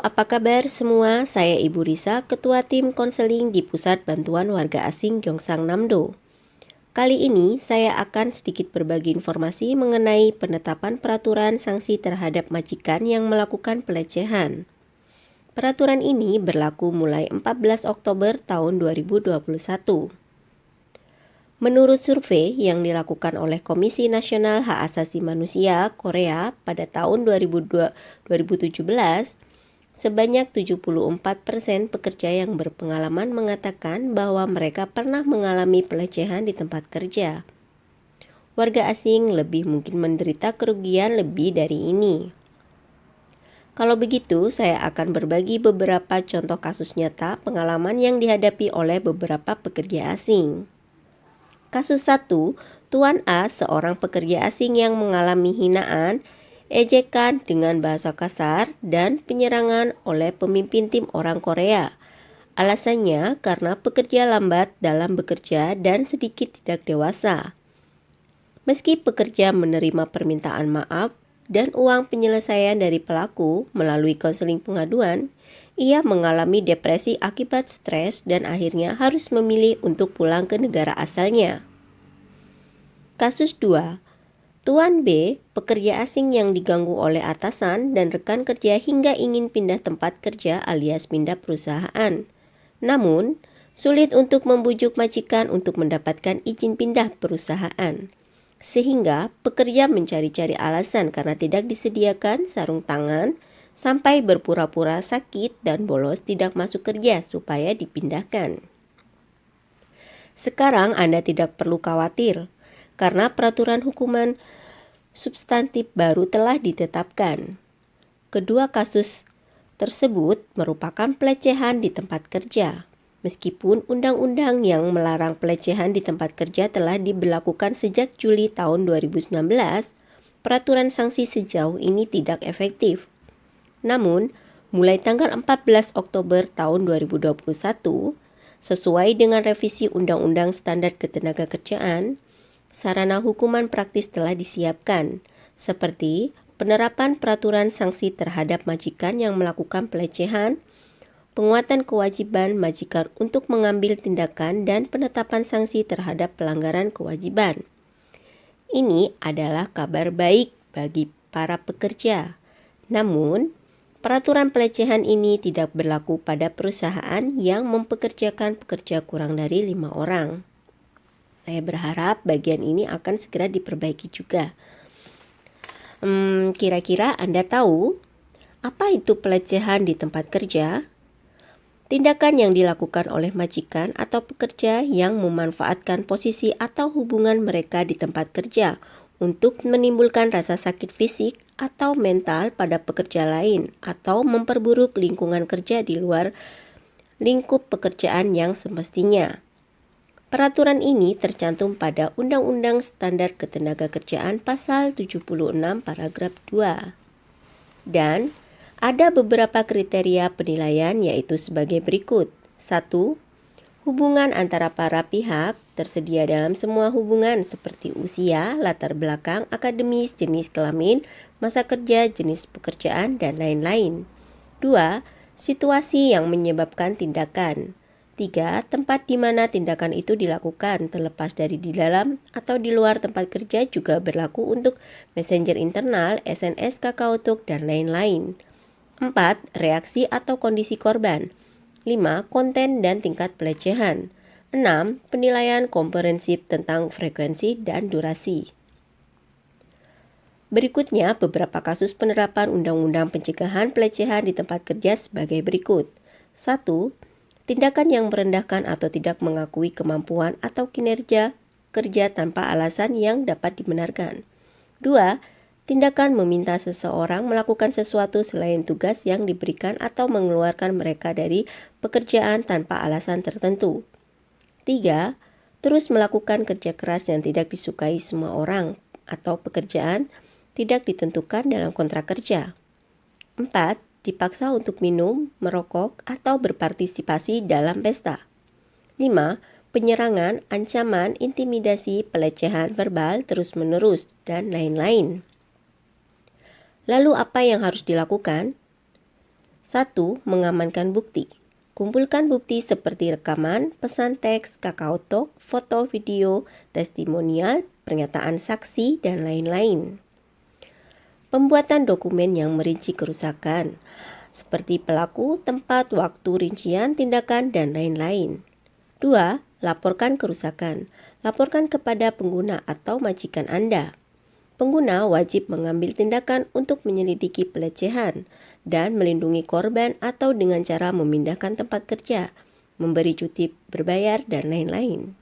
apa kabar semua? Saya Ibu Risa, Ketua Tim Konseling di Pusat Bantuan Warga Asing Gyeongsangnam-do. Kali ini saya akan sedikit berbagi informasi mengenai penetapan peraturan sanksi terhadap majikan yang melakukan pelecehan. Peraturan ini berlaku mulai 14 Oktober tahun 2021. Menurut survei yang dilakukan oleh Komisi Nasional Hak Asasi Manusia Korea pada tahun 2017, sebanyak 74% pekerja yang berpengalaman mengatakan bahwa mereka pernah mengalami pelecehan di tempat kerja. Warga asing lebih mungkin menderita kerugian lebih dari ini. Kalau begitu, saya akan berbagi beberapa contoh kasus nyata pengalaman yang dihadapi oleh beberapa pekerja asing. Kasus 1, Tuan A, seorang pekerja asing yang mengalami hinaan, ejekan dengan bahasa kasar, dan penyerangan oleh pemimpin tim orang Korea. Alasannya karena pekerja lambat dalam bekerja dan sedikit tidak dewasa. Meski pekerja menerima permintaan maaf dan uang penyelesaian dari pelaku melalui konseling pengaduan, ia mengalami depresi akibat stres dan akhirnya harus memilih untuk pulang ke negara asalnya. Kasus 2, Tuan B, pekerja asing yang diganggu oleh atasan dan rekan kerja hingga ingin pindah tempat kerja alias pindah perusahaan. Namun, sulit untuk membujuk majikan untuk mendapatkan izin pindah perusahaan. Sehingga pekerja mencari-cari alasan karena tidak disediakan sarung tangan, sampai berpura-pura sakit dan bolos tidak masuk kerja supaya dipindahkan. Sekarang Anda tidak perlu khawatir, karena peraturan hukuman substantif baru telah ditetapkan. Kedua kasus tersebut merupakan pelecehan di tempat kerja. Meskipun undang-undang yang melarang pelecehan di tempat kerja telah diberlakukan sejak Juli tahun 2019, peraturan sanksi sejauh ini tidak efektif. Namun, mulai tanggal 14 Oktober tahun 2021, sesuai dengan revisi Undang-Undang Standar Ketenagakerjaan, sarana hukuman praktis telah disiapkan, seperti penerapan peraturan sanksi terhadap majikan yang melakukan pelecehan, penguatan kewajiban majikan untuk mengambil tindakan, dan penetapan sanksi terhadap pelanggaran kewajiban. Ini adalah kabar baik bagi para pekerja. Namun, peraturan pelecehan ini tidak berlaku pada perusahaan yang mempekerjakan pekerja kurang dari 5 orang. Saya berharap bagian ini akan segera diperbaiki juga. Kira-kira Anda tahu apa itu pelecehan di tempat kerja? Tindakan yang dilakukan oleh majikan atau pekerja yang memanfaatkan posisi atau hubungan mereka di tempat kerja untuk menimbulkan rasa sakit fisik atau mental pada pekerja lain atau memperburuk lingkungan kerja di luar lingkup pekerjaan yang semestinya. Peraturan ini tercantum pada Undang-Undang Standar Ketenagakerjaan Pasal 76 Paragraf 2. Dan ada beberapa kriteria penilaian yaitu sebagai berikut. 1. Hubungan antara para pihak tersedia dalam semua hubungan seperti usia, latar belakang, akademis, jenis kelamin, masa kerja, jenis pekerjaan, dan lain-lain. 2. Situasi yang menyebabkan tindakan. 3. Tempat di mana tindakan itu dilakukan, terlepas dari di dalam atau di luar tempat kerja juga berlaku untuk messenger internal, SNS, Kakao Talk, dan lain-lain. 4. Reaksi atau kondisi korban. 5. Konten dan tingkat pelecehan. 6. Penilaian komprehensif tentang frekuensi dan durasi. Berikutnya beberapa kasus penerapan Undang-Undang Pencegahan Pelecehan di Tempat Kerja sebagai berikut. 1. Tindakan yang merendahkan atau tidak mengakui kemampuan atau kinerja kerja tanpa alasan yang dapat dibenarkan. 2. Tindakan meminta seseorang melakukan sesuatu selain tugas yang diberikan atau mengeluarkan mereka dari pekerjaan tanpa alasan tertentu. 3. Terus melakukan kerja keras yang tidak disukai semua orang atau pekerjaan tidak ditentukan dalam kontrak kerja. 4. Dipaksa untuk minum, merokok, atau berpartisipasi dalam pesta. 5. Penyerangan, ancaman, intimidasi, pelecehan verbal terus-menerus, dan lain-lain. Lalu apa yang harus dilakukan? 1. Mengamankan bukti. Kumpulkan bukti seperti rekaman, pesan teks, kakao talk, foto, video, testimonial, pernyataan saksi, dan lain-lain. Pembuatan dokumen yang merinci kerusakan, seperti pelaku, tempat, waktu, rincian, tindakan, dan lain-lain. 2. Laporkan kerusakan. Laporkan kepada pengguna atau majikan Anda. Pengguna wajib mengambil tindakan untuk menyelidiki pelecehan dan melindungi korban atau dengan cara memindahkan tempat kerja, memberi cuti berbayar, dan lain-lain.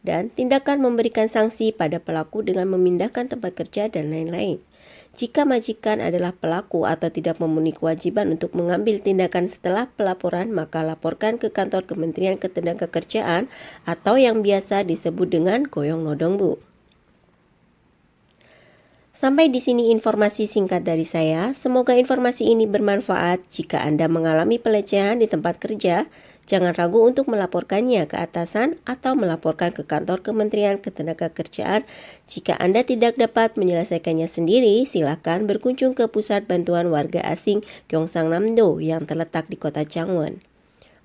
Dan tindakan memberikan sanksi pada pelaku dengan memindahkan tempat kerja dan lain-lain. Jika majikan adalah pelaku atau tidak memenuhi kewajiban untuk mengambil tindakan setelah pelaporan, maka laporkan ke kantor Kementerian Ketenagakerjaan atau yang biasa disebut dengan goyong nodong, Bu. Sampai di sini informasi singkat dari saya. Semoga informasi ini bermanfaat. Jika Anda mengalami pelecehan di tempat kerja, jangan ragu untuk melaporkannya ke atasan atau melaporkan ke kantor Kementerian Ketenagakerjaan. Jika Anda tidak dapat menyelesaikannya sendiri, silakan berkunjung ke Pusat Bantuan Warga Asing Gyeongsangnam-do yang terletak di kota Changwon.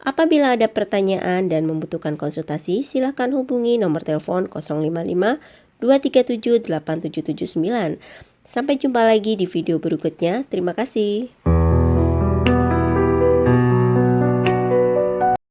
Apabila ada pertanyaan dan membutuhkan konsultasi, silakan hubungi nomor telepon 055 237 8779. Sampai jumpa lagi di video berikutnya. Terima kasih.